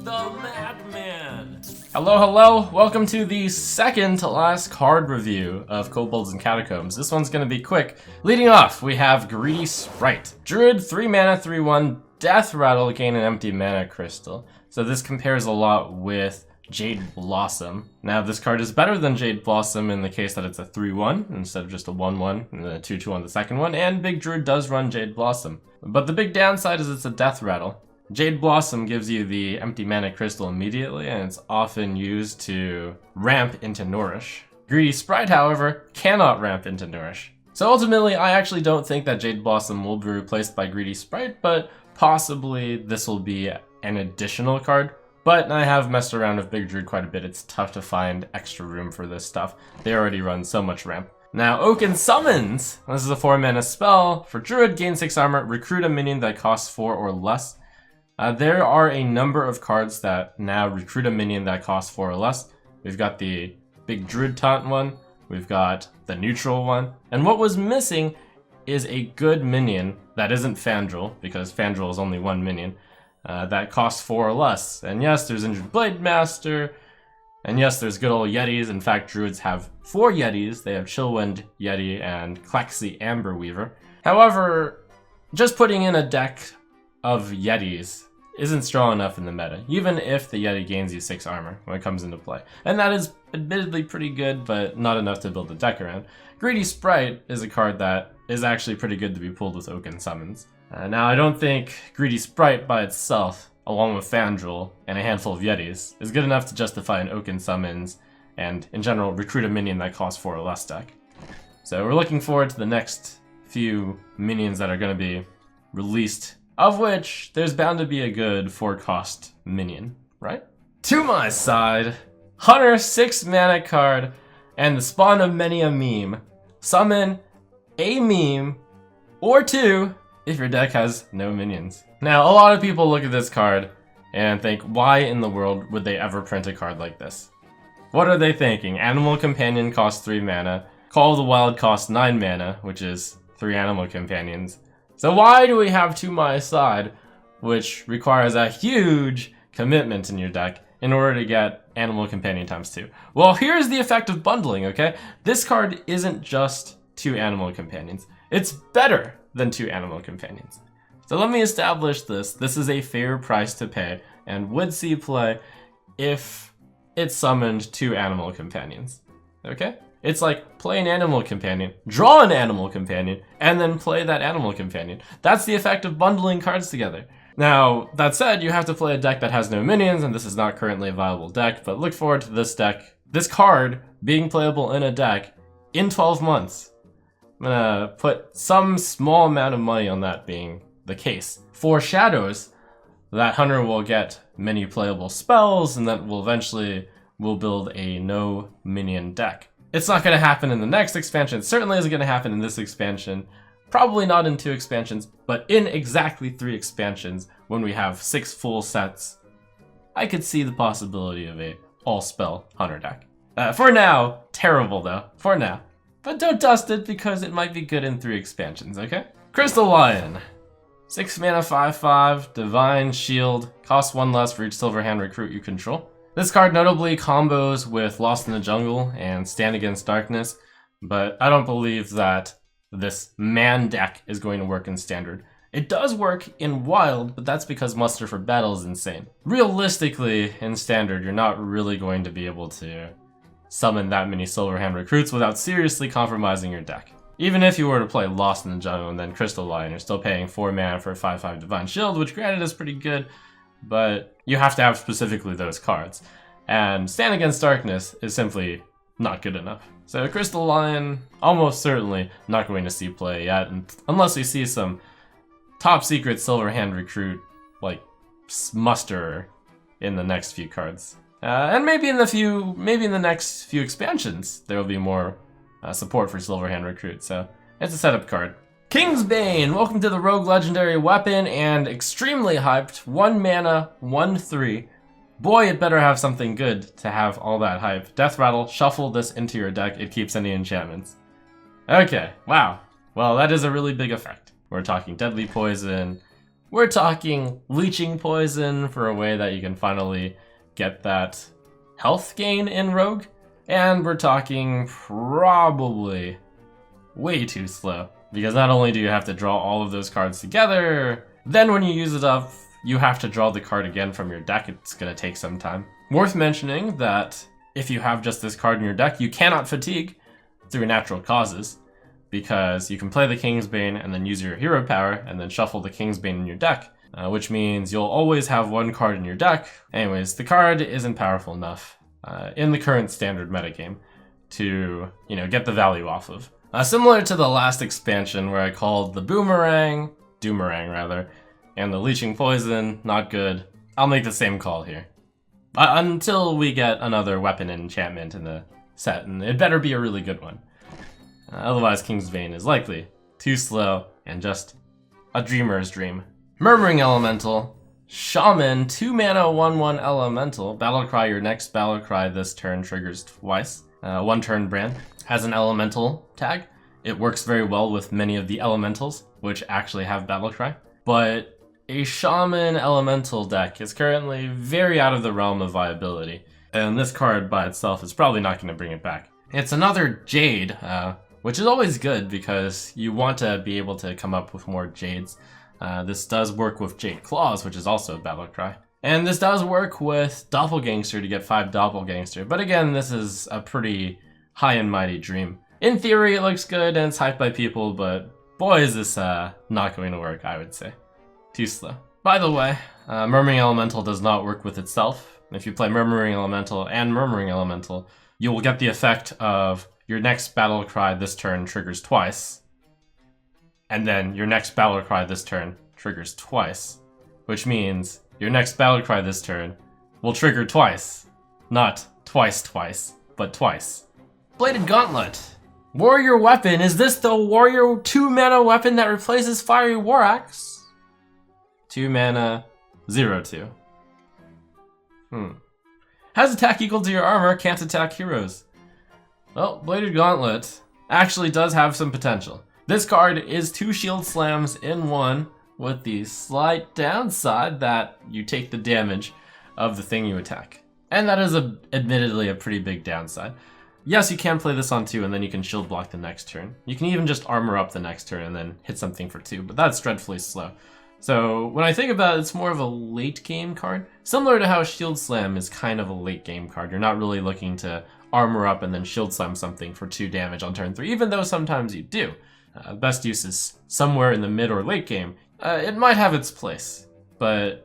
the Madman! Hello, welcome to the second to last card review of Kobolds and Catacombs. This one's gonna be quick. Leading off, we have Greedy Sprite. Druid, 3 mana, 3/1, Death Rattle, gain an empty mana crystal. So this compares a lot with Jade Blossom. Now this card is better than Jade Blossom in the case that it's a 3/1 instead of just a 1/1 and a 2/2 on the second one, and Big Druid does run Jade Blossom. But the big downside is it's a Death Rattle. Jade Blossom gives you the empty mana crystal immediately, and it's often used to ramp into Nourish. Greedy Sprite, however, cannot ramp into Nourish. So ultimately, I actually don't think that Jade Blossom will be replaced by Greedy Sprite, but possibly this will be an additional card. But I have messed around with Big Druid quite a bit. It's tough to find extra room for this stuff. They already run so much ramp. Now, Oaken Summons. This is a 4 mana spell. For Druid, gain 6 armor, recruit a minion that costs 4 or less. There are a number of cards that now recruit a minion that costs 4 or less. We've got the Big Druid Taunt one, we've got the neutral one, and what was missing is a good minion that isn't Fandral, because Fandral is only 1 minion, that costs 4 or less. And yes, there's Injured Blade Master, and yes, there's good old Yetis. In fact, Druids have 4 Yetis. They have Chillwind Yeti and Klexi Amber Weaver. However, just putting in a deck of Yetis isn't strong enough in the meta, even if the Yeti gains you 6 armor when it comes into play. And that is admittedly pretty good, but not enough to build a deck around. Greedy Sprite is a card that is actually pretty good to be pulled with Oaken Summons. Now, I don't think Greedy Sprite by itself, along with Fandral and a handful of Yetis, is good enough to justify an Oaken Summons and, in general, recruit a minion that costs 4 or less deck. So we're looking forward to the next few minions that are going to be released, of which there's bound to be a good 4-cost minion, right? To my side, Hunter, 6 mana card, and the spawn of many a meme. Summon a meme, or 2, if your deck has no minions. Now, a lot of people look at this card and think, why in the world would they ever print a card like this? What are they thinking? Animal Companion costs 3 mana, Call of the Wild costs 9 mana, which is 3 Animal Companions. So why do we have To My Side, which requires a huge commitment in your deck in order to get Animal Companion ×2? Well, here's the effect of bundling, okay? This card isn't just 2 Animal Companions. It's better than 2 Animal Companions. So let me establish this. This is a fair price to pay and would see play if it summoned 2 Animal Companions, okay? It's like, play an Animal Companion, draw an Animal Companion, and then play that Animal Companion. That's the effect of bundling cards together. Now, that said, you have to play a deck that has no minions, and this is not currently a viable deck, but look forward to this card being playable in a deck in 12 months. I'm gonna put some small amount of money on that being the case. Foreshadows that Hunter will get many playable spells, and that will eventually build a no minion deck. It's not going to happen in the next expansion. It certainly isn't going to happen in this expansion. Probably not in 2 expansions, but in exactly 3 expansions when we have 6 full sets. I could see the possibility of a all-spell Hunter deck. For now, terrible though, for now. But don't dust it because it might be good in 3 expansions, okay? Crystal Lion. 6 mana, 5/5, Divine Shield, costs 1 less for each Silverhand recruit you control. This card notably combos with Lost in the Jungle and Stand Against Darkness, but I don't believe that this man deck is going to work in Standard. It does work in Wild, but that's because Muster for Battle is insane. Realistically, in Standard, you're not really going to be able to summon that many Silverhand recruits without seriously compromising your deck. Even if you were to play Lost in the Jungle and then Crystal Lion, you're still paying 4 mana for a 5/5 Divine Shield, which granted is pretty good, but you have to have specifically those cards. And Stand Against Darkness is simply not good enough. So Crystal Lion, almost certainly not going to see play yet, unless we see some top secret Silverhand recruit, like Muster, in the next few cards. And maybe in the next few expansions, there will be more support for Silverhand recruit, so it's a setup card. Kingsbane, welcome to the Rogue Legendary Weapon, and extremely hyped, 1 mana, 1/3. Boy, it better have something good to have all that hype. Death Rattle, shuffle this into your deck, it keeps any enchantments. Okay, wow. Well, that is a really big effect. We're talking Deadly Poison, We're talking Leeching Poison for a way that you can finally get that health gain in Rogue. And we're talking probably way too slow, because not only do you have to draw all of those cards together, then when you use it up, you have to draw the card again from your deck. It's going to take some time. Worth mentioning that if you have just this card in your deck, you cannot fatigue through natural causes, because you can play the Kingsbane and then use your hero power and then shuffle the Kingsbane in your deck, which means you'll always have one card in your deck. Anyways, the card isn't powerful enough in the current standard metagame to, get the value off of. Similar to the last expansion where I called the Doomerang rather, and the Leeching Poison not good, I'll make the same call here. Until we get another weapon and enchantment in the set, and it better be a really good one. Otherwise, Kingsbane is likely too slow and just a dreamer's dream. Murmuring Elemental, Shaman, 2 mana 1/1 Elemental. Battlecry, your next Battlecry this turn triggers twice. 1 turn brand. Has an Elemental tag. It works very well with many of the Elementals, which actually have Battlecry. But a Shaman Elemental deck is currently very out of the realm of viability. And this card by itself is probably not going to bring it back. It's another Jade, which is always good because you want to be able to come up with more Jades. This does work with Jade Claws, which is also a Battlecry. And this does work with Doppelgangster to get 5 Doppelgangster. But again, this is a pretty high and mighty dream. In theory, it looks good and it's hyped by people, but boy, is this not going to work, I would say. Too slow. By the way, Murmuring Elemental does not work with itself. If you play Murmuring Elemental and Murmuring Elemental, you will get the effect of your next Battlecry this turn triggers twice, and then your next Battlecry this turn triggers twice, which means your next Battlecry this turn will trigger twice. Not twice, but twice. Bladed Gauntlet. Warrior Weapon. Is this the Warrior 2 mana weapon that replaces Fiery War Axe? 2 mana, 0/2. Has attack equal to your armor, can't attack heroes. Well, Bladed Gauntlet actually does have some potential. This card is 2 shield slams in 1, with the slight downside that you take the damage of the thing you attack. And that is admittedly a pretty big downside. Yes, you can play this on 2 and then you can shield block the next turn. You can even just armor up the next turn and then hit something for 2, but that's dreadfully slow. So when I think about it, it's more of a late game card. Similar to how Shield Slam is kind of a late game card. You're not really looking to armor up and then Shield Slam something for 2 damage on turn 3, even though sometimes you do. Best use is somewhere in the mid or late game. It might have its place, but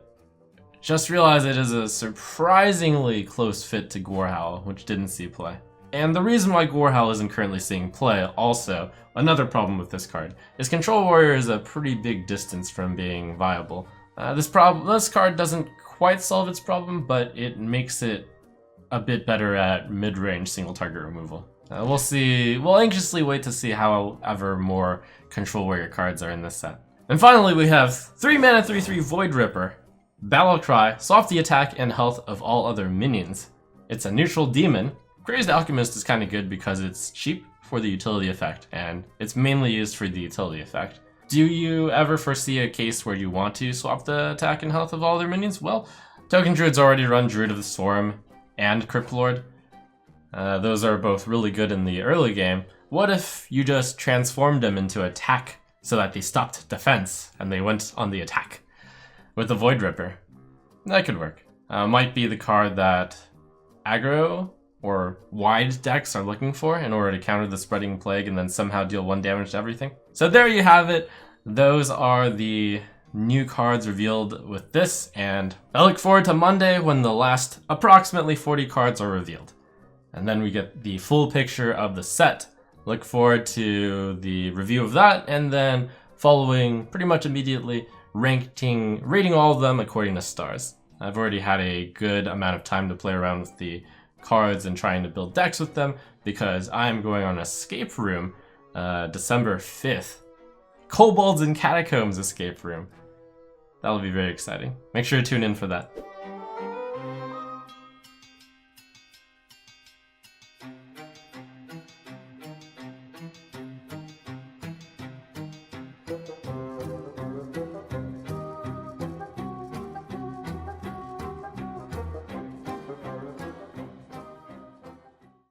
just realize it is a surprisingly close fit to Gorehowl, which didn't see play. And the reason why Gorehowl isn't currently seeing play, also, another problem with this card, is Control Warrior is a pretty big distance from being viable. This card doesn't quite solve its problem, but it makes it a bit better at mid-range single target removal. We'll see. We'll anxiously wait to see however more Control Warrior cards are in this set. And finally, we have 3 mana 3/3 Void Ripper. Battlecry, soft the attack and health of all other minions. It's a neutral demon. Crazed Alchemist is kind of good because it's cheap for the utility effect, and it's mainly used for the utility effect. Do you ever foresee a case where you want to swap the attack and health of all their minions? Well, Token Druids already run Druid of the Storm and Cryptlord. Those are both really good in the early game. What if you just transformed them into attack so that they stopped defense and they went on the attack with the Void Ripper? That could work. Might be the card that aggro or wide decks are looking for in order to counter the Spreading Plague and then somehow deal 1 damage to everything. So there you have it. Those are the new cards revealed with this, and I look forward to Monday when the last approximately 40 cards are revealed. And then we get the full picture of the set. Look forward to the review of that, and then following pretty much immediately rating all of them according to stars. I've already had a good amount of time to play around with the cards and trying to build decks with them because I'm going on Escape Room December 5th. Kobolds and Catacombs Escape Room. That'll be very exciting. Make sure to tune in for that.